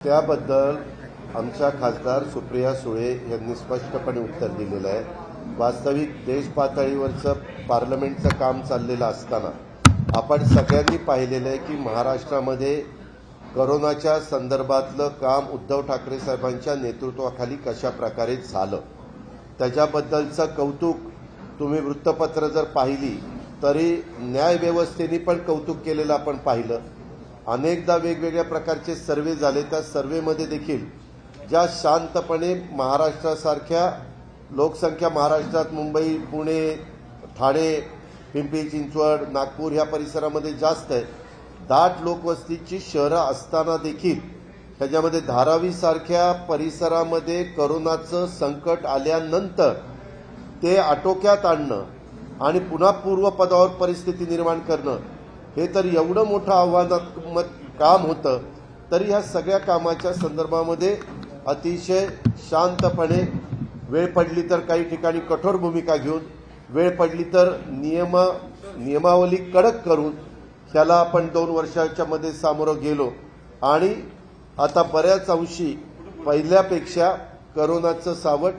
त्याबद्दल आमच्या खासदार सुप्रिया सुळे यांनी स्पष्टपणे उत्तर दिलेलं आहे। वास्तविक देश पातळीवरचं पार्लमेंटचं काम चाललेलं असताना आपण सगळ्यांनी पाहिलेलं आहे की महाराष्ट्रामध्ये कोरोनाच्या संदर्भातलं काम उद्धव ठाकरे साहेबांच्या नेतृत्वाखाली कशा प्रकारे झालं, त्याच्याबद्दलचं कौतुक तुम्ही वृत्तपत्र जर पाहिली तरी न्यायव्यवस्थेने पण कौतुक केलेलं आपण पाहिलं। अनेकदा वेगवेगळ्या प्रकारचे सर्वे झाले, त्या सर्वेमध्ये देखील ज्या शांतपणे महाराष्ट्रासारख्या लोकसंख्या महाराष्ट्रात मुंबई, पुणे, ठाणे, पिंपरी चिंचवड, नागपूर ह्या परिसरामध्ये जास्त आहे, दाट लोकवस्तीची शहरं असताना देखील त्याच्यामध्ये धारावीसारख्या परिसरामध्ये कोरोनाचं संकट आल्यानंतर ते आटोक्यात आणणं आणि पुन्हा पूर्वपदावर परिस्थिती निर्माण करणं हे तर एवढं मोठं आव्हानात्मक काम होतं। तरी ह्या सगळ्या कामाच्या संदर्भामध्ये अतिशय शांतपणे वेळ पडली तर काही ठिकाणी कठोर भूमिका घेऊन, वेळ पडली तर नियमावली कडक करून ह्याला आपण 2 वर्षाच्या मध्ये सामोरं गेलो आणि आता बऱ्याच अंशी पहिल्यापेक्षा कोरोनाचं सावट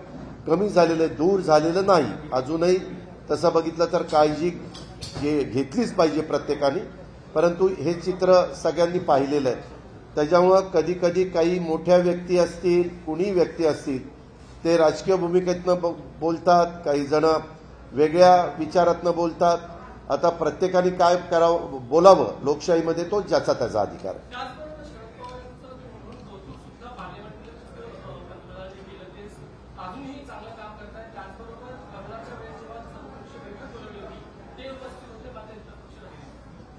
कमी झालेलं आहे, दूर झालेलं नाही। अजूनही तसं बघितलं तर काळजी घेतलीच पाहिजे प्रत्येकाने, परंतु हे चित्र सगळ्यांनी पाहिलेलं आहे। त्याच्यामुळं कधी कधी काही मोठ्या व्यक्ती असतील, कुणी व्यक्ती असतील, ते राजकीय भूमिकेतनं बोलतात, काही जण वेगळ्या विचारातनं बोलतात। आता प्रत्येकाने काय करावं, बोलावं लोकशाहीमध्ये, तो ज्याचा त्याचा अधिकार आहे।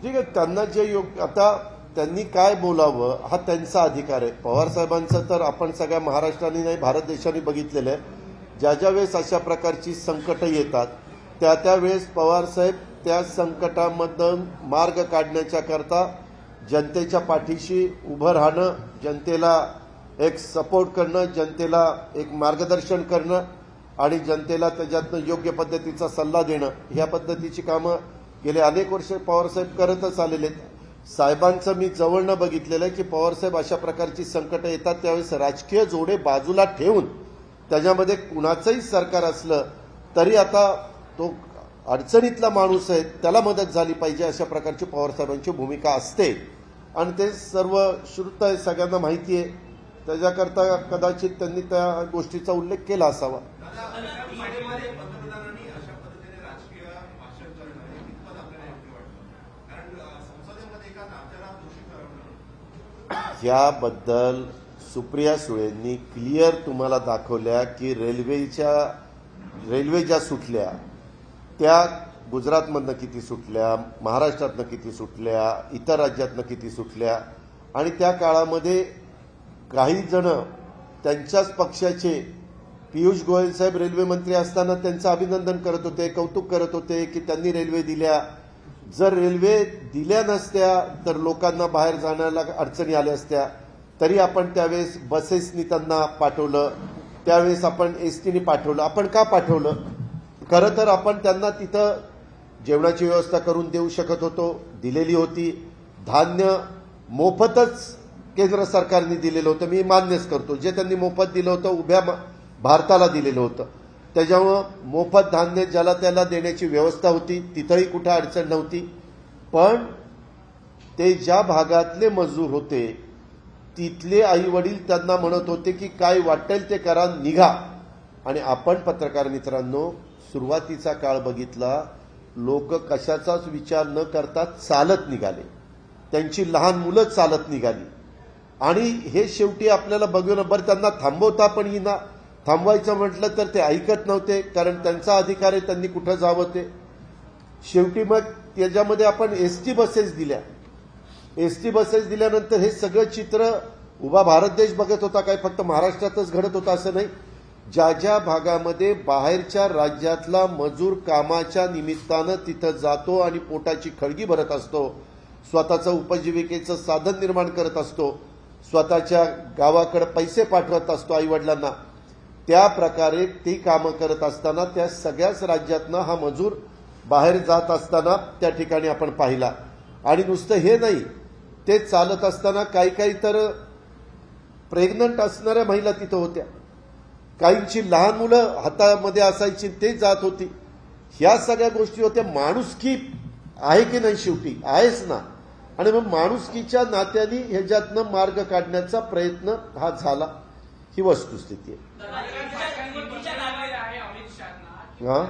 ठीक आहे, त्यांना जे योग्य, आता त्यांनी काय बोलावं हा त्यांचा अधिकार आहे। पवार साहेबांचं तर आपण सगळ्या महाराष्ट्राने नाही भारत देशाने बघितलेलं आहे, ज्या ज्या वेळेस अशा प्रकारची संकटं येतात त्या त्यावेळेस पवार साहेब त्या संकटामधून मार्ग काढण्याच्या करता जनतेच्या पाठीशी उभं राहणं, जनतेला एक सपोर्ट करणं, जनतेला एक मार्गदर्शन करणं आणि जनतेला त्याच्यातनं योग्य पद्धतीचा सल्ला देणं, ह्या पद्धतीची कामं गेले अनेक वर्ष पवारसाहेब करतच आलेले आहेत। साहेबांचं मी जवळनं बघितलेलं आहे की पवारसाहेब अशा प्रकारची संकटं येतात त्यावेळेस राजकीय जोडे बाजूला ठेवून, त्याच्यामध्ये कुणाचंही सरकार असलं तरी आता तो अडचणीतला माणूस आहे, त्याला मदत झाली पाहिजे, अशा प्रकारची पवारसाहेबांची भूमिका असते आणि ते सर्व श्रुत आहे, सगळ्यांना माहिती आहे। त्याच्याकरता कदाचित त्यांनी त्या गोष्टीचा उल्लेख केला असावा। याबद्दल सुप्रिया सुळेंनी क्लिअर तुम्हाला दाखवल्या की रेल्वे ज्या सुटल्या त्या गुजरातमधनं किती सुटल्या, महाराष्ट्रातनं किती सुटल्या, इतर राज्यातनं किती सुटल्या आणि त्या काळामध्ये काही जण त्यांच्याच पक्षाचे पियुष गोयल साहेब रेल्वे मंत्री असताना त्यांचं अभिनंदन करत होते, कौतुक करत होते की त्यांनी रेल्वे दिल्या। जर रेल्वे दिल्या नसत्या तर लोकांना बाहेर जाण्याला अडचणी आल्या असत्या, तरी आपण त्यावेळेस बसेसनी त्यांना पाठवलं, त्यावेळेस आपण एसटीने पाठवलं। आपण का पाठवलं? खरं तर आपण त्यांना तिथं जेवणाची व्यवस्था करून देऊ शकत होतो, दिलेली होती। धान्य मोफतच केंद्र सरकारने दिलेलं होतं, मी मान्यच करतो, जे त्यांनी मोफत दिलं होतं उभ्या भारताला दिलेलं होतं, त्याच्यामुळं मोफत धान्य ज्याला त्याला देण्याची व्यवस्था होती, तिथंही कुठं अडचण नव्हती। पण ते ज्या भागातले मजूर होते तिथले आई वडील त्यांना म्हणत होते की काय वाटेल ते करा, निघा। आणि आपण पत्रकार मित्रांनो सुरुवातीचा काळ बघितला, लोक कशाचाच विचार न करता चालत निघाले, त्यांची लहान मुलं चालत निघाली आणि हे शेवटी आपल्याला बघून बरं त्यांना थांबवता पण येईना, थांबवायचं म्हटलं तर ते ऐकत नव्हते, कारण त्यांचा अधिकार आहे, त्यांनी कुठं जावं ते। शेवटी मग त्याच्यामध्ये आपण एसटी बसेस दिल्या, एसटी बसेस दिल्यानंतर हे सगळं चित्र उभा भारत देश बघत होता, काय फक्त महाराष्ट्रातच घडत होतं असं नाही। ज्या ज्या भागामध्ये बाहेरच्या राज्यातला मजूर कामाच्या निमित्तानं तिथं जातो आणि पोटाची खळगी भरत असतो, स्वतःचं उपजीविकेचं साधन निर्माण करत असतो, स्वतःच्या गावाकडे पैसे पाठवत असतो आईवडिलांना, त्या प्रकारे ती कामं करत असताना त्या सगळ्याच राज्यातनं हा मजूर बाहेर जात असताना त्या ठिकाणी आपण पाहिला। आणि नुसतं हे नाही, ते चालत असताना काही काही तर प्रेग्नंट असणाऱ्या महिला तिथं होत्या, काहींची लहान मुलं हातामध्ये असायची ते जात होती. ह्या सगळ्या गोष्टी होत्या. माणुसकी आहे की नाही, शेवटी आहेच ना. आणि मग माणुसकीच्या नात्याने ह्याच्यातनं मार्ग काढण्याचा प्रयत्न हा झाला, ही वस्तुस्थिती आहे. हा,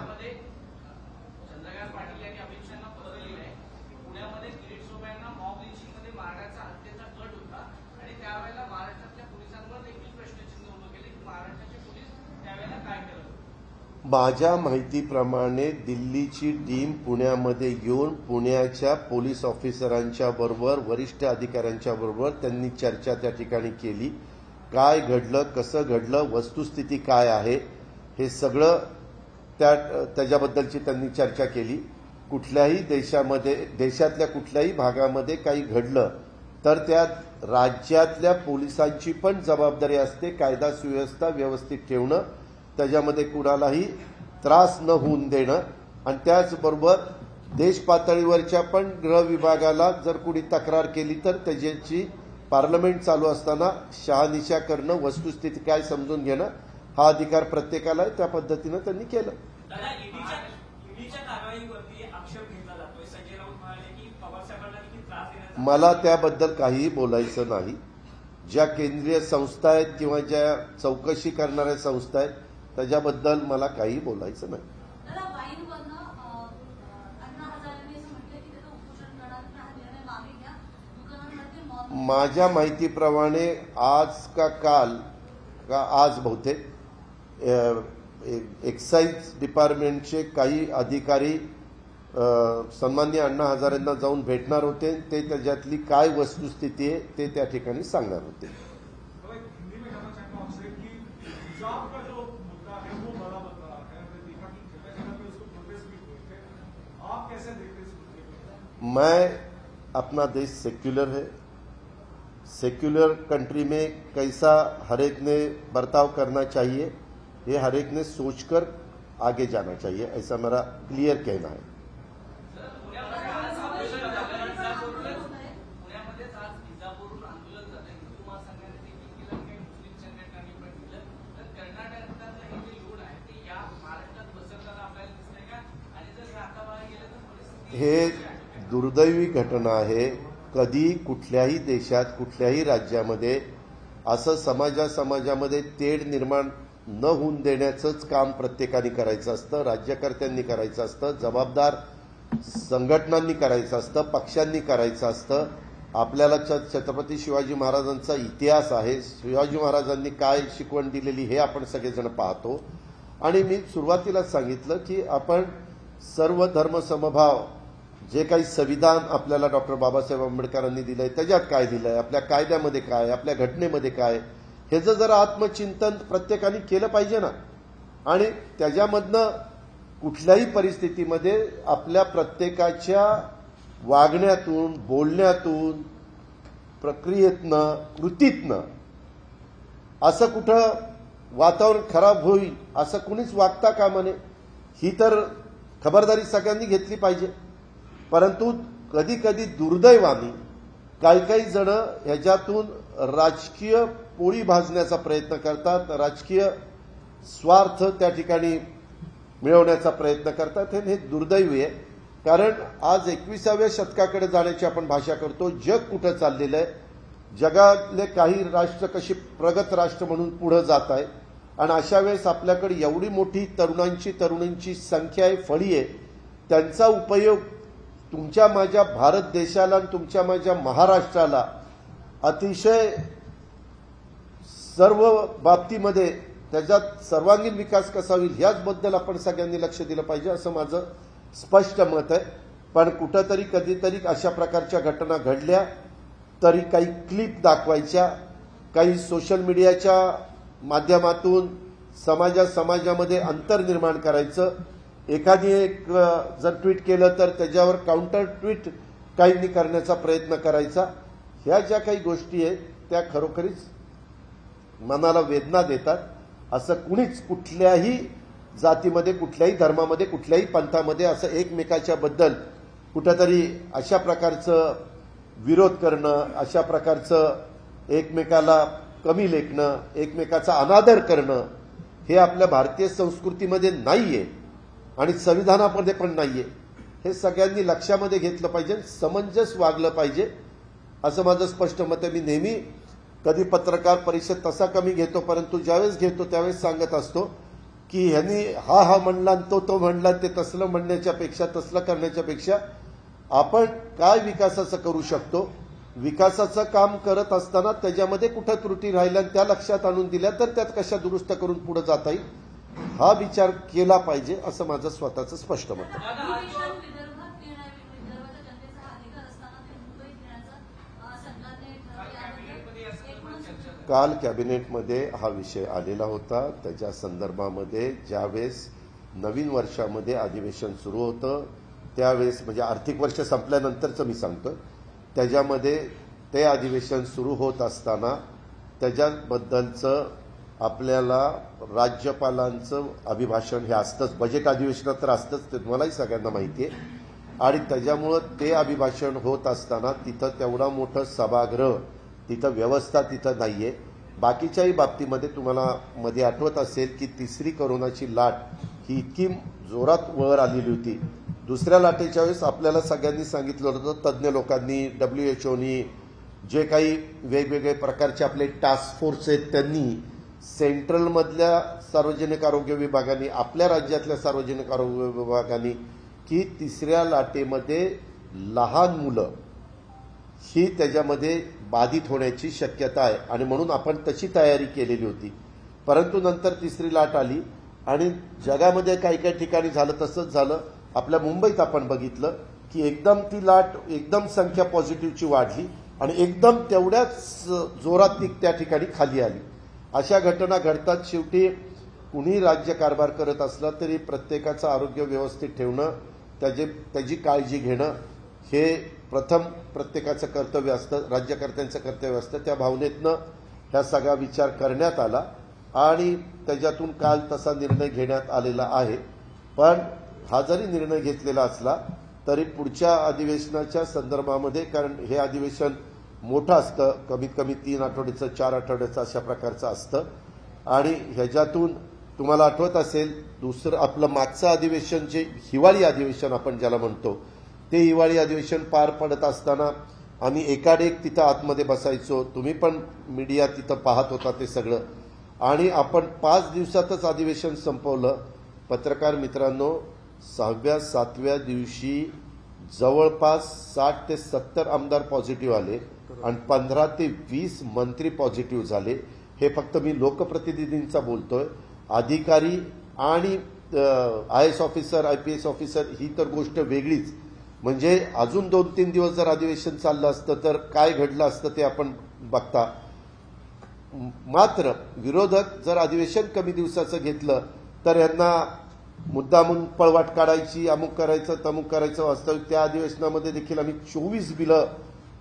माझ्या माहितीप्रमाणे दिल्लीची टीम पुण्यामध्ये येऊन पुण्याच्या पोलीस ऑफिसरांच्या बरोबर, वरिष्ठ अधिकाऱ्यांच्या बरोबर त्यांनी चर्चा त्या ठिकाणी केली. काय घडलं, कसं घडलं, वस्तुस्थिती काय आहे, हे सगळं त्याच्याबद्दलची त्यांनी चर्चा केली. कुठल्याही देशामध्ये, देशातल्या कुठल्याही भागामध्ये काही घडलं तर त्यात राज्यातल्या पोलिसांची पण जबाबदारी असते. कायदा सुव्यवस्था व्यवस्थित ठेवणं, त्याच्यामध्ये कुणालाही त्रास न होऊन देणं, आणि त्याचबरोबर देश पातळीवरच्या पण गृह विभागाला जर कुणी तक्रार केली तर त्याची पार्लमेंट चालू असताना शहानिशा करणं, वस्तुस्थिती काय समजून घेणं, हा अधिकार प्रत्येकाला आहे. त्या पद्धतीनं त्यांनी केलं. मला त्याबद्दल काहीही बोलायचं नाही. ज्या केंद्रीय संस्था आहेत किंवा ज्या चौकशी करणाऱ्या संस्था आहेत त्याच्याबद्दल मला काही बोलायचं नाही. माझ्या माहितीप्रमाणे आज का काल का आज बहुतेक एक्साईज डिपार्टमेंटचे काही अधिकारी सन्माननीय अण्णा हजारेंना जाऊन भेटणार होते. ते त्याच्यातली काय वस्तुस्थिती आहे ते त्या ठिकाणी सांगणार होते. मैं अपना देश सेक्युलर है. सेक्युलर कंट्री में कैसा हर एक ने बर्ताव करना चाहिए, ये हर एक ने सोचकर आगे जाना चाहिए, ऐसा मेरा क्लियर कहना है. हे दुर्दैवी घटना आहे. कधी कुठल्याही देशात, कुठल्याही राज्यामध्ये असं समाजामध्ये तेढ निर्माण न होऊन देण्याचंच काम प्रत्येकाने करायचं असतं, राज्यकर्त्यांनी करायचं असतं, जबाबदार संघटनांनी करायचं असतं, पक्षांनी करायचं असतं. आपल्याला छत्रपती शिवाजी महाराजांचा इतिहास आहे, शिवाजी महाराजांनी काय शिकवण दिलेली हे आपण सगळेजण पाहतो. आणि मी सुरुवातीला सांगितलं की आपण सर्व धर्म समभाव, जे काही संविधान आपल्याला डॉक्टर बाबासाहेब आंबेडकरांनी दिलंय त्याच्यात काय दिलंय, आपल्या कायद्यामध्ये काय, आपल्या घटनेमध्ये काय, ह्याचं जरा आत्मचिंतन प्रत्येकाने केलं पाहिजे ना. आणि त्याच्यामधनं कुठल्याही परिस्थितीमध्ये आपल्या प्रत्येकाच्या वागण्यातून, बोलण्यातून, प्रक्रियेतनं, कृतीतनं असं कुठं वातावरण खराब होईल असं कुणीच वागता कामा नये. ही तर खबरदारी सगळ्यांनी घेतली पाहिजे. परंतु कधी कधी दुर्दैवाने काही जण ह्याच्यातून राजकीय पोळी भाजण्याचा प्रयत्न करतात, राजकीय स्वार्थ त्या ठिकाणी मिळवण्याचा प्रयत्न करतात. हे दुर्दैवी आहे. कारण आज 21व्या शतकाकडे जाण्याची आपण भाषा करतो. जग कुठं चाललेलं आहे, जगातले काही राष्ट्र कशी प्रगत राष्ट्र म्हणून पुढे जात आहे, आणि अशा वेळेस आपल्याकडे एवढी मोठी तरुणांची संख्या आहे, फळी आहे. त्यांचा उपयोग तुमच्या माझ्या भारत देशाला आणि तुमच्या माझ्या महाराष्ट्राला अतिशय सर्व बाबतीमध्ये त्याच्यात सर्वांगीण विकास कसा होईल याचबद्दल आपण सगळ्यांनी लक्ष दिलं पाहिजे, असं माझं स्पष्ट मत आहे. पण कुठंतरी कधीतरी अशा प्रकारच्या घटना घडल्या तरी काही क्लिप दाखवायच्या, काही सोशल मीडियाच्या माध्यमातून समाजामध्ये अंतर निर्माण करायचं. एखादी एक जर ट्विट केलं तर त्याच्यावर काउंटर ट्विट काहींनी करण्याचा प्रयत्न करायचा. ह्या ज्या काही गोष्टी आहेत त्या खरोखरीच मनाला वेदना देतात. असं कुणीच कुठल्याही जातीमध्ये, कुठल्याही धर्मामध्ये, कुठल्याही पंथामध्ये असं एकमेकाच्या बद्दल कुठंतरी अशा प्रकारचं विरोध करणं, अशा प्रकारचं एकमेकाला कमी लेखणं, एकमेकाचा अनादर करणं हे आपल्या भारतीय संस्कृतीमध्ये नाहीये आणि संविधानामध्ये पण नाहीये. हे सगळ्यांनी लक्षामध्ये घेतलं पाहिजे, समंजस वागलं पाहिजे असं माझं स्पष्ट मत आहे. मी नेहमी कधी पत्रकार परिषद तसा कमी घेतो, परंतु ज्यावेळेस घेतो त्यावेळेस सांगत असतो की ह्यांनी हा म्हणला तो म्हणला, ते तसलं म्हणण्याच्या पेक्षा, तसलं करण्याच्या पेक्षा आपण काय विकासाचं करू शकतो, विकासाचं काम करत असताना त्याच्यामध्ये कुठं त्रुटी राहिल्या त्या लक्षात आणून दिल्या तर त्यात कशा दुरुस्त करून पुढे जाता येईल हा विचार केला पाहिजे असं माझं स्वतःचं स्पष्ट मत आहे. काल कॅबिनेटमध्ये हा विषय आलेला होता. त्याच्या संदर्भामध्ये ज्यावेळेस नवीन वर्षामध्ये अधिवेशन सुरू होतं त्यावेळेस, म्हणजे आर्थिक वर्ष संपल्यानंतरचं मी सांगतोय, त्याच्यामध्ये ते अधिवेशन सुरू होत असताना त्याच्याबद्दलचं आपल्याला राज्यपालांचं अभिभाषण हे असतंच, बजेट अधिवेशनात तर असतंच, ते मलाही सगळ्यांना माहिती आहे. आणि त्याच्यामुळं ते अभिभाषण होत असताना तिथं तेवढा मोठं सभागृह, तिथं व्यवस्था तिथं नाहीये. बाकीच्याही बाबतीमध्ये तुम्हाला मध्ये आठवत असेल की तिसरी कोरोनाची लाट ही इतकी जोरात वर आलेली होती. दुसऱ्या लाटेच्या वेळेस आपल्याला सगळ्यांनी सांगितलं होतं, तज्ज्ञ लोकांनी, WHOनी, जे काही वेगवेगळे प्रकारचे आपले टास्क फोर्स आहेत त्यांनी, सेंट्रलमधल्या सार्वजनिक आरोग्य विभागाने, आपल्या राज्यातल्या सार्वजनिक आरोग्य विभागाने, की तिसऱ्या लाटेमध्ये लहान मुलं ही त्याच्यामध्ये बाधित होण्याची शक्यता आहे आणि म्हणून आपण तशी तयारी केलेली होती. परंतु नंतर तिसरी लाट आली आणि जगामध्ये काही काही ठिकाणी झालं तसंच झालं. आपल्या मुंबईत आपण बघितलं की एकदम ती लाट, एकदम संख्या पॉझिटिव्हची वाढली आणि एकदम तेवढ्याच जोरात ती त्या ठिकाणी खाली आली. अशा घटना घडतात. शेवटी कुणी राज्यकारभार करत असला तरी प्रत्येकाचं आरोग्य व्यवस्थित ठेवणं, त्याची काळजी घेणं हे प्रथम प्रत्येकाचं कर्तव्य असतं, राज्यकर्त्यांचं कर्तव्य असतं. त्या भावनेतनं ह्या सगळा विचार करण्यात आला आणि त्याच्यातून काल तसा निर्णय घेण्यात आलेला आहे. पण हा जरी निर्णय घेतलेला असला तरी पुढच्या अधिवेशनाच्या संदर्भामध्ये, कारण हे अधिवेशन मोठं असतं, कमीत कमी 3 आठवड्याचं, 4 आठवड्याचं अशा प्रकारचं असतं. आणि ह्याच्यातून तुम्हाला आठवत असेल, दुसरं आपलं मागचं अधिवेशन जे हिवाळी अधिवेशन आपण ज्याला म्हणतो, ते हिवाळी अधिवेशन पार पडत असताना आम्ही एकाडेक तिथं आतमध्ये बसायचो. तुम्ही पण मीडिया तिथं पाहत होता ते सगळं. आणि आपण 5 दिवसातच अधिवेशन संपवलं. पत्रकार मित्रांनो, 6व्या 7व्या दिवशी जवळपास 60 ते 70 आमदार पॉझिटिव्ह आले आणि 15 ते 20 मंत्री पॉझिटिव्ह झाले. हे फक्त मी लोकप्रतिनिधींचा बोलतोय. अधिकारी आणि IAS ऑफिसर, IPS ऑफिसर ही तर गोष्ट वेगळीच. म्हणजे अजून 2-3 दिवस जर अधिवेशन चाललं असतं तर काय घडलं असतं ते आपण बघता. मात्र विरोधक जर अधिवेशन कमी दिवसाचं घेतलं तर यांना मुद्दामून पळवाट काढायची, अमुक करायचं तमुक करायचं. वास्तविक त्या अधिवेशनामध्ये देखील आम्ही 24 बिलं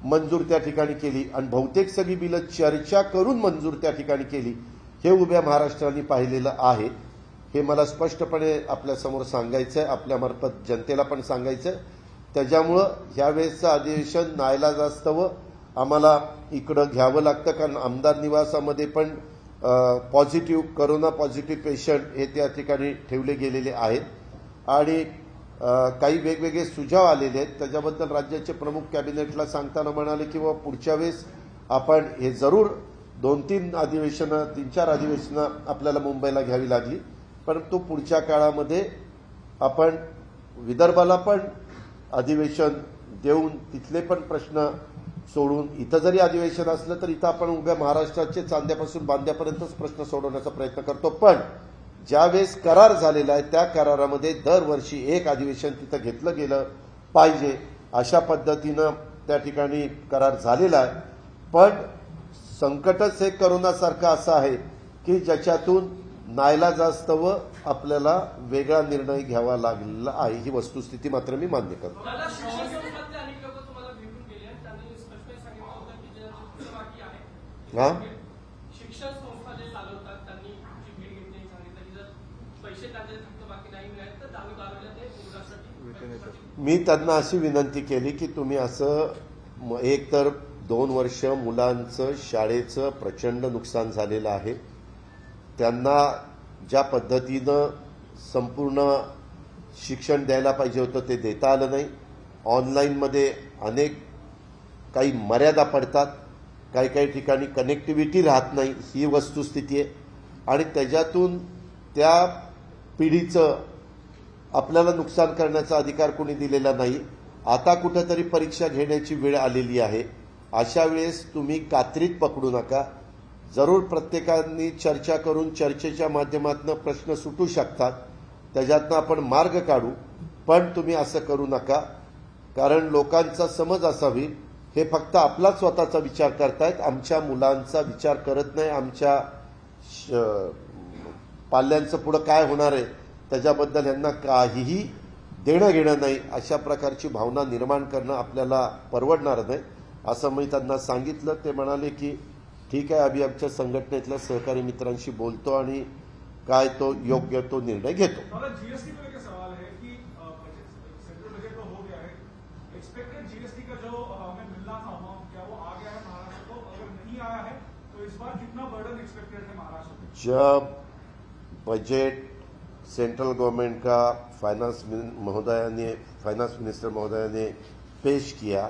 मंजूर त्या ठिकाणी केली आणि बहुतेक सगळी बिलं चर्चा करून मंजूर त्या ठिकाणी केली. हे उभ्या महाराष्ट्राने पाहिलेलं आहे. हे मला स्पष्टपणे आपल्यासमोर सांगायचं आहे, आपल्यामार्फत जनतेला पण सांगायचं आहे. त्याच्यामुळं ह्यावेळेसचं अधिवेशन नाईलाजास्तव आम्हाला इकडं घ्यावं लागतं, कारण आमदार निवासामध्ये पण पॉझिटिव्ह, कोरोना पॉझिटिव्ह पेशंट हे त्या ठिकाणी ठेवले गेलेले आहेत आणि काही वेगवेगळे सुझाव आलेले आहेत. त्याच्याबद्दल राज्याचे प्रमुख कॅबिनेटला सांगताना म्हणाले की पुढच्या वेळेस आपण हे जरूर 2-3 अधिवेशनं, 3-4 अधिवेशनं आपल्याला मुंबईला घ्यावी लागली, परंतु पुढच्या काळामध्ये आपण विदर्भाला पण अधिवेशन देऊन तिथले पण प्रश्न सोडून, इथं जरी अधिवेशन असलं तर इथं आपण उभ्या महाराष्ट्राचे चांद्यापासून बांद्यापर्यंतच प्रश्न सोडवण्याचा प्रयत्न करतो. पण ज्यावेळेस करार झालेला आहे त्या करारामध्ये दरवर्षी एक अधिवेशन तिथं घेतलं गेलं पाहिजे अशा पद्धतीनं त्या ठिकाणी करार झालेला आहे. पण संकटच हे कोरोनासारखं असं आहे की ज्याच्यातून नाईलाजास्तव आपल्याला वेगळा निर्णय घ्यावा लागलेला आहे. ही वस्तुस्थिती मात्र मी मान्य करतो. हा, शिक्षण संस्था जे चालवतात त्यांनी जी भेट घेतली, सांगितलं की जर पैसे त्यांचे फक्त बाकी नाही मिळाले तर दारू दारूला ते मुलासाठी. मी त्यांना अशी विनंती केली की तुम्ही असं एक तर 2 वर्ष मुलांचं शाळेचं प्रचंड नुकसान झालेलं आहे. त्यांना ज्या पद्धतीनं संपूर्ण शिक्षण द्यायला पाहिजे होतं ते देता आलं नाही. ऑनलाईनमध्ये अनेक काही मर्यादा पडतात, काही काही ठिकाणी कनेक्टिव्हिटी राहत नाही, ही वस्तुस्थिती आहे. आणि त्याच्यातून त्या पिढीचं आपल्याला नुकसान करण्याचा अधिकार कोणी दिलेला नाही. आता कुठंतरी परीक्षा घेण्याची वेळ आलेली आहे. अशा वेळेस तुम्ही कात्रीत पकडू नका. जरूर प्रत्येकाने चर्चा करून चर्चेच्या माध्यमातून प्रश्न सुटू शकतात, त्याच्यातनं आपण मार्ग काढू. पण तुम्ही असं करू नका, कारण लोकांचा समज असावी हे फक्त आपला स्वतःचा विचार करतायत, आमच्या मुलांचा विचार करत नाही. आमच्या पाल्यांचं पुढं काय होणार आहे त्याच्याबद्दल यांना काहीही देणं घेणं नाही. अशा प्रकारची भावना निर्माण करणं आपल्याला परवडणार नाही असं मी त्यांना सांगितलं. ते म्हणाले की ठीक आहे, आम्ही आमच्या संघटनेतल्या सहकारी मित्रांशी बोलतो आणि काय तो योग्य तो निर्णय घेतो. जीएसटी को लेकर सवाल है कि सेंट्रल बजट तो हो गया है, एक्सपेक्टेड जीएसटी का जो हमें मिलना था अमाउंट, क्या वो आ गया है महाराष्ट्र को? अगर नहीं आया है तो इस बार कितना बर्डन एक्सपेक्टेड है महाराष्ट्र को? जब बजट सेंट्रल गवर्नमेंट का फाइनेंस मिनिस्टर महोदय ने पेश किया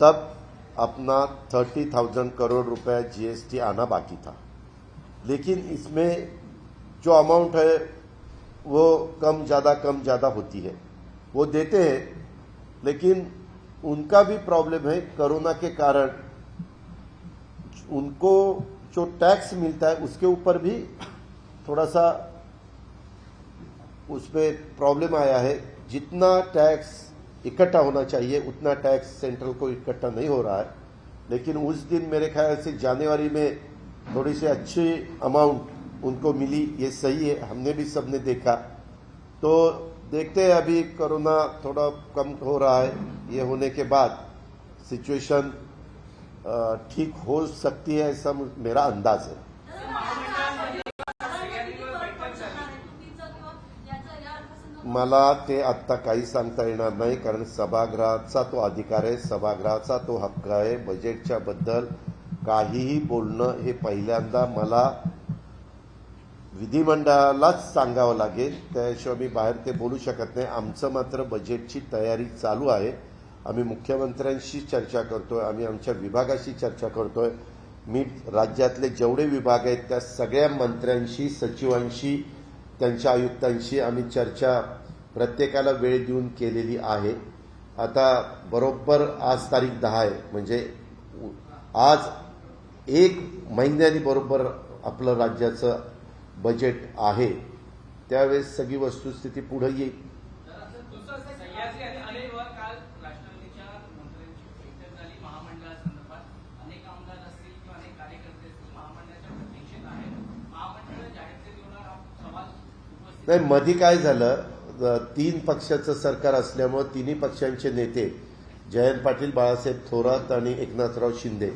तब अपना 30,000 करोड़ रुपए जीएसटी आना बाकी था. लेकिन इसमें जो अमाउंट है वो कम ज़्यादा होती है. वो देते हैं, लेकिन उनका भी प्रॉब्लम है. कोरोना के कारण उनको जो टैक्स मिलता है उसके ऊपर भी थोड़ा सा उसमें प्रॉब्लम आया है. जितना टैक्स इकट्ठा होना चाहिए उतना टैक्स सेंट्रल को इकट्ठा नहीं हो रहा है. लेकिन उस दिन मेरे ख्याल से जनवरी में थोड़ी सी अच्छी अमाउंट उनको मिली, ये सही है. हमने भी सबने देखा. तो देखते हैं, अभी कोरोना थोड़ा कम हो रहा है. ये होने के बाद सिचुएशन ठीक हो सकती है, ऐसा मेरा अंदाज है. मला ते आत्ता काही सांगता येणार नाही, कारण सभागृहाचा तो अधिकार आहे, सभागृहाचा तो हक्क आहे. बजेटच्या बद्दल काहीही बोलणं हे पहिल्यांदा मला विधिमंडळालाच सांगावं लागेल, त्याशिवाय मी बाहेर ते बोलू शकत नाही. आमचं मात्र बजेटची तयारी चालू आहे. आम्ही मुख्यमंत्र्यांशी चर्चा करतोय, आम्ही आमच्या विभागाशी चर्चा करतोय. मी राज्यातले जेवढे विभाग आहेत त्या सगळ्या मंत्र्यांशी, सचिवांशी, त्यांच्या आयुक्तांशी आम्ही चर्चा प्रत्येकाला वेळ देऊन केलेली आहे. आता बरोबर आज तारीख 10 आहे, म्हणजे आज 1 महिन्यानी बरोबर आपलं राज्याचं बजेट आहे. त्यावेळेस सगळी वस्तुस्थिती पुढे येईल. सह्याद्री आणि अनेकवर काल राष्ट्रवादीच्या मंत्र्यांची बैठक झाली महामंडळासंदर्भात. अनेक आमदार असतील किंवा अनेक कार्यकर्ते असतील महामंडळाच्या प्रतीक्षेत आहेत. महामंडळ जाहीर होणार हा सवाल उपस्थित नाही, मधी काय झालं, 3 पक्षाचं सरकार असल्यामुळे तिन्ही पक्षांचे नेते जयंत पाटील, बाळासाहेब थोरात आणि एकनाथराव शिंदे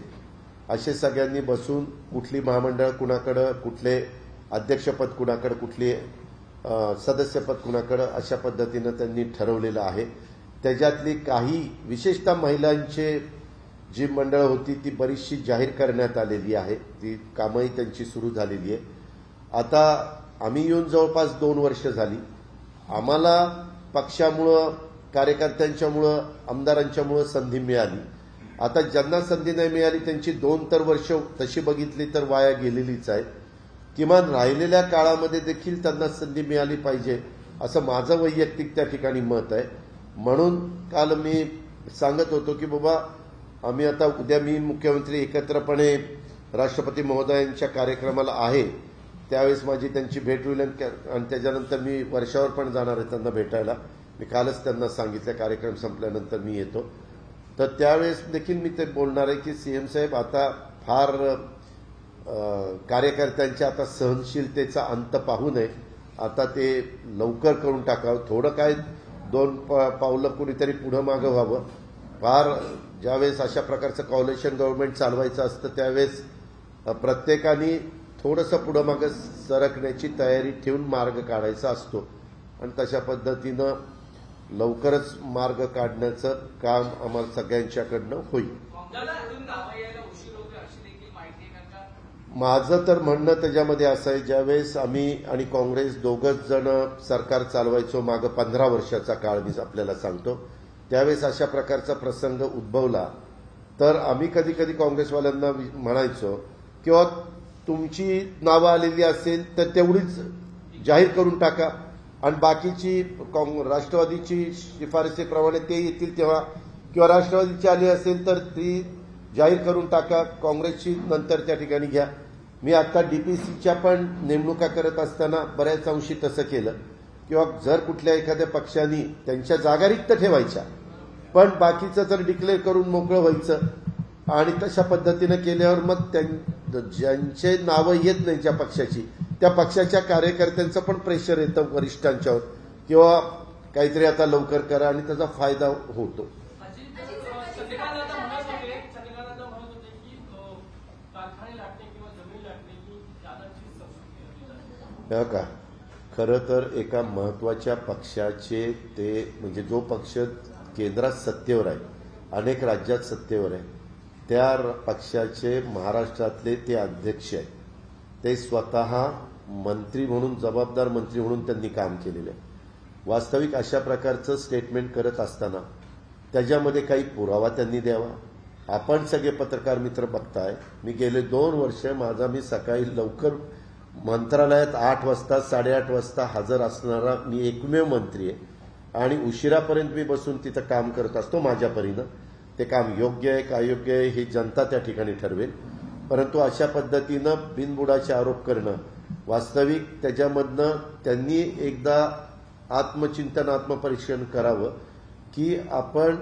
असे सगळ्यांनी बसून कुठली महामंडळ कुणाकडं, कुठले अध्यक्षपद कुणाकडं, कुठले सदस्यपद कुणाकडं, अशा पद्धतीनं त्यांनी ठरवलेलं आहे. त्याच्यातली काही विशेषतः महिलांचे जी मंडळ होती ती बरीचशी जाहीर करण्यात आलेली आहे. ती कामही त्यांची सुरू झालेली आहे. आता आम्ही येऊन जवळपास 2 वर्ष झाली. आम्हाला पक्षामुळं, कार्यकर्त्यांच्यामुळं, आमदारांच्यामुळं संधी मिळाली. आता ज्यांना संधी नाही मिळाली त्यांची 2 तर वर्ष तशी बघितली तर वाया गेलेलीच आहे. किमान राहिलेल्या काळामध्ये देखील त्यांना संधी मिळाली पाहिजे असं माझं वैयक्तिक त्या ठिकाणी मत आहे. म्हणून काल मी सांगत होतो की बाबा आम्ही आता उद्या मी मुख्यमंत्री एकत्रपणे राष्ट्रपती महोदयांच्या कार्यक्रमाला आहे, त्यावेळेस माझी त्यांची भेट होईल आणि त्याच्यानंतर मी वर्षावर पण जाणार आहे त्यांना भेटायला. मी कालच त्यांना सांगितलं कार्यक्रम संपल्यानंतर मी येतो. तर त्यावेळेस देखील मी ते बोलणार आहे की सीएम साहेब आता फार कार्यकर्त्यांच्या आता सहनशीलतेचा अंत पाहू नये, आता ते लवकर करून टाकावं. थोडं काय 2 पावलं कुणीतरी पुढं मागं व्हावं. फार ज्यावेळेस अशा प्रकारचं कॉलिशन गव्हर्नमेंट चालवायचं असतं त्यावेळेस प्रत्येकाने थोडंसं पुढं मागं सरकण्याची तयारी ठेवून मार्ग काढायचा असतो आणि तशा पद्धतीनं लवकरच मार्ग काढण्याचं काम आम्हाला सगळ्यांच्याकडनं होईल. माझं तर म्हणणं त्याच्यामध्ये असं आहे, ज्यावेळेस आम्ही आणि काँग्रेस दोघंच जण सरकार चालवायचो मागं 15 वर्षाचा काळ मी आपल्याला सांगतो, त्यावेळेस अशा प्रकारचा प्रसंग उद्भवला तर आम्ही कधी कधी काँग्रेसवाल्यांना म्हणायचो किंवा तुमची नावं आलेली असेल तर तेवढीच जाहीर करून टाका आणि बाकीची राष्ट्रवादीची शिफारसीप्रमाणे ते येतील तेव्हा, किंवा राष्ट्रवादीची आली असेल तर ती जाहीर करून टाका, काँग्रेसची नंतर त्या ठिकाणी घ्या. मी आता डीपीसीच्या पण नेमणुका करत असताना बऱ्याच अंशी तसं केलं, किंवा जर कुठल्या एखाद्या पक्षाने त्यांच्या जागा रिक्त ठेवायच्या पण बाकीचं तर डिक्लेअर करून मोकळं व्हायचं आणि तशा पद्धतीनं केल्यावर मग ज्यांचे नावं येत नाही ज्या पक्षाची, त्या पक्षाच्या कार्यकर्त्यांचं पण प्रेशर येतं वरिष्ठांच्यावर, किंवा काहीतरी आता लवकर करा आणि त्याचा फायदा होतो. चंद्रकांत दादा म्हणत होते की कारखाने लाटणे किंवा जमीन लाटणे ही दादाची संस्कृती हे का खरं तर एका महत्वाच्या पक्षाचे ते म्हणजे जो पक्ष केंद्रात सत्तेवर आहे, अनेक राज्यात सत्तेवर आहे, त्या पक्षाचे महाराष्ट्रातले ते अध्यक्ष आहेत. ते स्वतः मंत्री म्हणून, जबाबदार मंत्री म्हणून त्यांनी काम केलेलं आहे. वास्तविक अशा प्रकारचं स्टेटमेंट करत असताना त्याच्यामध्ये काही पुरावा त्यांनी द्यावा. आपण सगळे पत्रकार मित्र बघताय, मी गेले 2 वर्ष मी सकाळी लवकर मंत्रालयात 8 वाजता 8:30 वाजता हजर असणारा मी एकमेव मंत्री आहे आणि उशिरापर्यंत मी बसून तिथं काम करत असतो माझ्या परीनं. ते काम योग्य आहे का अयोग्य आहे हे जनता त्या ठिकाणी ठरवेल, परंतु अशा पद्धतीनं बिनबुडाचे आरोप करणं, वास्तविक त्याच्यामधनं त्यांनी एकदा आत्मचिंतन आत्मपरीक्षण करावं की आपण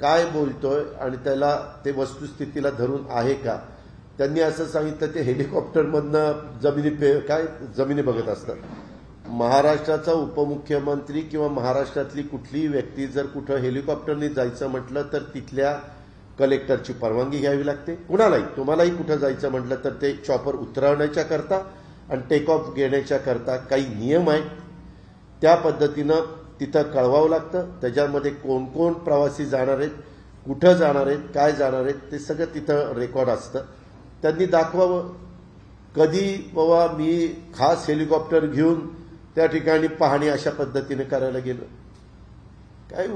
काय बोलतोय आणि त्याला ते वस्तुस्थितीला धरून आहे का. त्यांनी असं सांगितलं ते हेलिकॉप्टरमधनं जमिनी बघत असतात. महाराष्ट्राचा उपमुख्यमंत्री किंवा महाराष्ट्रातली कुठलीही व्यक्ती जर कुठं हेलिकॉप्टरने जायचं म्हटलं तर तिथल्या कलेक्टरची परवानगी घ्यावी लागते. कुणालाही, तुम्हालाही कुठं जायचं म्हटलं तर ते चॉपर उतरवण्याच्या करता आणि टेक ऑफ घेण्याच्या करता काही नियम आहेत, त्या पद्धतीनं तिथं कळवावं लागतं. त्याच्यामध्ये कोण कोण प्रवासी जाणार आहेत, कुठं जाणार आहेत, काय जाणार आहेत, ते सगळं तिथं रेकॉर्ड असतं. त्यांनी दाखवावं कधी बाबा मी खास हेलिकॉप्टर घेऊन त्या ठिकाणी पाहणी अशा पद्धतीने करायला गेलो. काय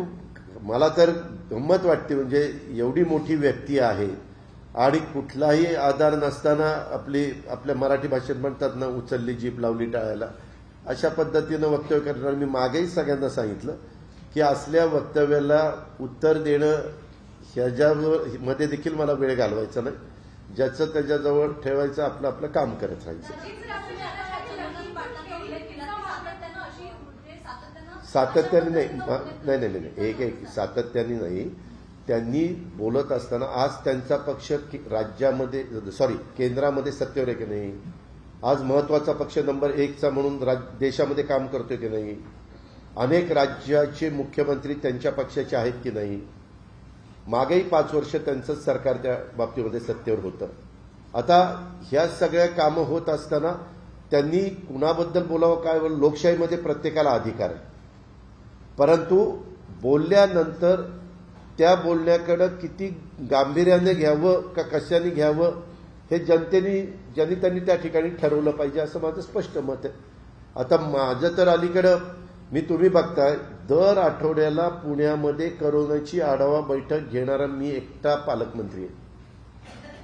मला तर गंमत वाटते, म्हणजे एवढी मोठी व्यक्ती आहे आणि कुठलाही आधार नसताना आपल्या मराठी भाषेत म्हणतात ना, उचलली जीभ लावली टाळायला, अशा पद्धतीनं वक्तव्य करणार. मी मागेही सगळ्यांना सांगितलं की असल्या वक्तव्याला उत्तर देणं ह्याच्यामध्ये देखील मला वेळ घालवायचा नाही, ज्याचं त्याच्याजवळ ठेवायचं, आपलं आपलं काम करत राहायचं. सातत्याने नाही, एक सातत्याने नाही. त्यांनी बोलत असताना आज त्यांचा पक्ष राज्यामध्ये केंद्रामध्ये सत्तेवर आहे की नाही, आज महत्वाचा पक्ष नंबर 1चा म्हणून देशामध्ये काम करतोय की नाही, अनेक राज्याचे मुख्यमंत्री त्यांच्या पक्षाचे आहेत की नाही, मागेही 5 वर्ष त्यांचंच सरकार त्या बाबतीमध्ये सत्तेवर होतं. आता ह्या सगळ्या कामं होत असताना त्यांनी कुणाबद्दल बोलावं, काय लोकशाहीमध्ये प्रत्येकाला अधिकार आहे, परंतु बोलल्यानंतर त्या बोलण्याकडे किती गांभीर्याने घ्यावं का कशाने घ्यावं हे ज्यांनी त्यांनी त्या ठिकाणी ठरवलं पाहिजे, असं माझं स्पष्ट मत आहे. आता माझं तर अलीकडं तुम्ही बघताय दर आठवड्याला पुण्यामध्ये करोनाची आढावा बैठक घेणारा मी एकटा पालकमंत्री आहे.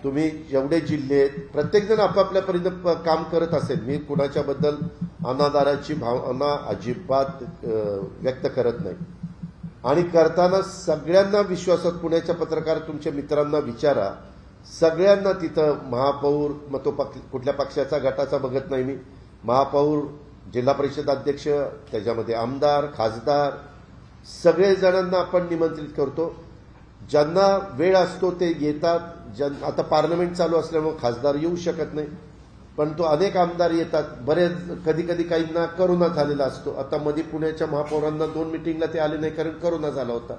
तुम्ही जेवढे जिल्हे आहेत प्रत्येकजण आपापल्या परीने काम करत असेल, मी कुणाच्याबद्दल अनादराची भावना अजिबात व्यक्त करत नाही. आणि करताना सगळ्यांना विश्वासात, पुण्याच्या पत्रकार तुमच्या मित्रांना विचारा, सगळ्यांना तिथं महापौर, मग तो कुठल्या पक्षाचा गटाचा बघत नाही मी, महापौर, जिल्हा परिषद अध्यक्ष, त्याच्यामध्ये आमदार, खासदार, सगळे जणांना आपण निमंत्रित करतो. ज्यांना वेळ असतो ते येतात. आता पार्लमेंट चालू असल्यामुळे खासदार येऊ शकत नाही, पण तो अनेक आमदार येतात. बरेच कधी कधी काहींना करोना झालेला असतो. आता मध्ये पुण्याच्या महापौरांना 2 मिटिंगला ते आले नाही कारण करोना झाला होता.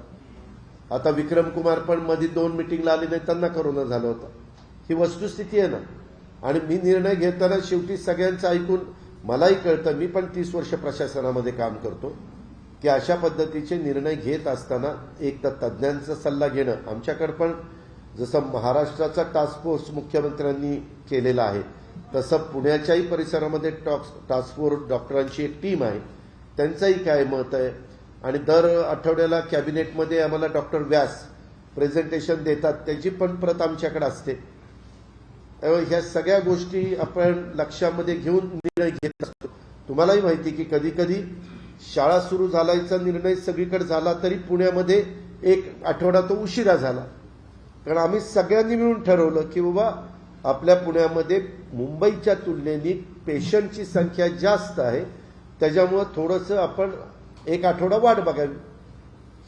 आता विक्रम कुमार पण मध्ये 2 मिटिंगला आले नाही, त्यांना करोना झाला होता. ही वस्तुस्थिती आहे ना. आणि मी निर्णय घेताना शेवटी सगळ्यांचं ऐकून मलाही कळतं, मी पण 30 वर्ष प्रशासनामध्ये काम करतो, की अशा पद्धतीचे निर्णय घेत असताना एक तर तज्ज्ञांचा सल्ला घेणं. आमच्याकडे पण जसं महाराष्ट्राचा टास्क फोर्स मुख्यमंत्र्यांनी केलेला आहे तसं पुण्याच्याही परिसरामध्ये टास्क फोर्स डॉक्टरांची एक टीम आहे, त्यांचंही काय मत आहे. आणि दर आठवड्याला कॅबिनेटमध्ये आम्हाला डॉक्टर व्यास प्रेझेंटेशन देतात, त्याची पण प्रत आमच्याकडे असते. ह्या सगळ्या गोष्टी आपण लक्षामध्ये घेऊन निर्णय घेत असतो. तुम्हालाही माहिती की कधी कधी शाळा सुरू झाल्याचा निर्णय सगळीकडे झाला तरी पुण्यामध्ये एक आठवडा तो उशिरा झाला, कारण आम्ही सगळ्यांनी मिळून ठरवलं की बाबा आपल्या पुण्यामध्ये मुंबईच्या तुलनेने पेशंटची संख्या जास्त आहे, त्याच्यामुळं थोडंसं आपण एक आठवडा वाट बघावी.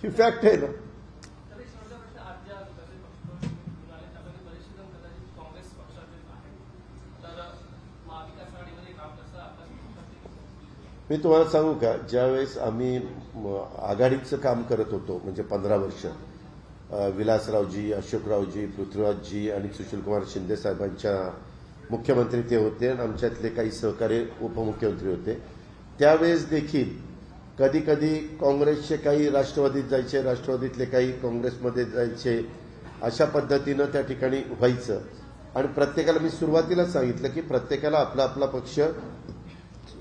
ही फॅक्ट आहे ना. तर एक शेवटचा प्रश्न, आज ज्या विकासही पक्ष निघाले त्यामध्ये बरेचसे जण कदाचित काँग्रेस पक्षाचे आहेत, तर महाविकास आघाडीमध्ये काम कसं आपल्या मी तुम्हाला सांगू का, ज्यावेळेस आम्ही आघाडीचं काम करत होतो म्हणजे 15 वर्ष, विलासरावजी, अशोकरावजी, पृथ्वीराजजी आणि सुशीलकुमार शिंदे साहेबांच्या मुख्यमंत्री ते होते आणि आमच्यातले काही सहकारी उपमुख्यमंत्री होते, त्यावेळेस देखील कधी कधी काँग्रेसचे काही राष्ट्रवादीत जायचे, राष्ट्रवादीतले काही काँग्रेसमध्ये जायचे, अशा पद्धतीनं त्या ठिकाणी व्हायचं. आणि प्रत्येकाला मी सुरुवातीला सांगितलं की प्रत्येकाला आपला आपला पक्ष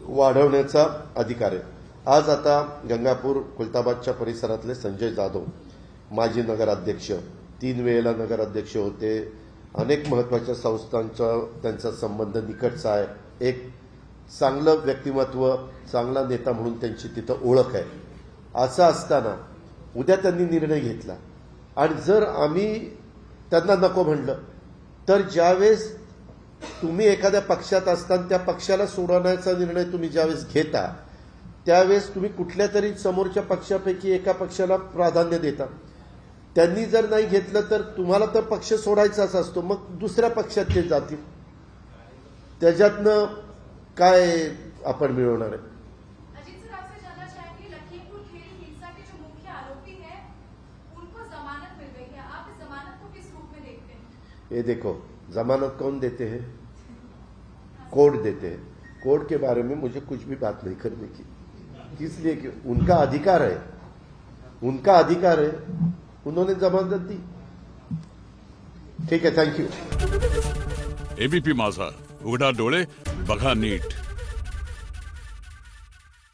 वाढवण्याचा अधिकार आहे. आज आता गंगापूर खुलताबादच्या परिसरातले संजय जाधव माजी नगराध्यक्ष, 3 वेळेला नगराध्यक्ष होते, अनेक महत्वाच्या संस्थांचा त्यांचा संबंध निकटचा आहे, एक चांगलं व्यक्तिमत्व, चांगला नेता म्हणून त्यांची तिथं ओळख आहे. असं असताना उद्या त्यांनी निर्णय घेतला आणि जर आम्ही त्यांना नको म्हणलं तर ज्यावेळेस तुम्ही एखाद्या पक्षात असताना त्या पक्षाला सोडवण्याचा निर्णय तुम्ही ज्यावेळेस घेता त्यावेळेस तुम्ही कुठल्या तरी समोरच्या पक्षापैकी एका पक्षाला प्राधान्य देता. त्यांनी जर नाही घेतलं तर तुम्हाला तर पक्ष सोडायचाच असतो, मग दुसऱ्या पक्षात ते जातील. त्याच्यातनं काय आपण मिळवणार आहे. अजीत सर, आपसे जानना चाहेंगे, लखीमपुर खीरी हिंसा के जो मुख्य आरोपी हैं उनको जमानत मिल गई है, आप इस जमानत को किस रूप में देखते हैं? ये देखो, जमानत कौन देते हैं? कोर्ट देते हैं. कोर्ट के बारे में मुझे कुछ भी बात नहीं करने की, इसलिए कि उनका अधिकार है, उनका अधिकार है, उन्होंने जमानत दी. ठीक है, थैंक यू. एबीपी माझा, उघडा डोळे बघा नीट.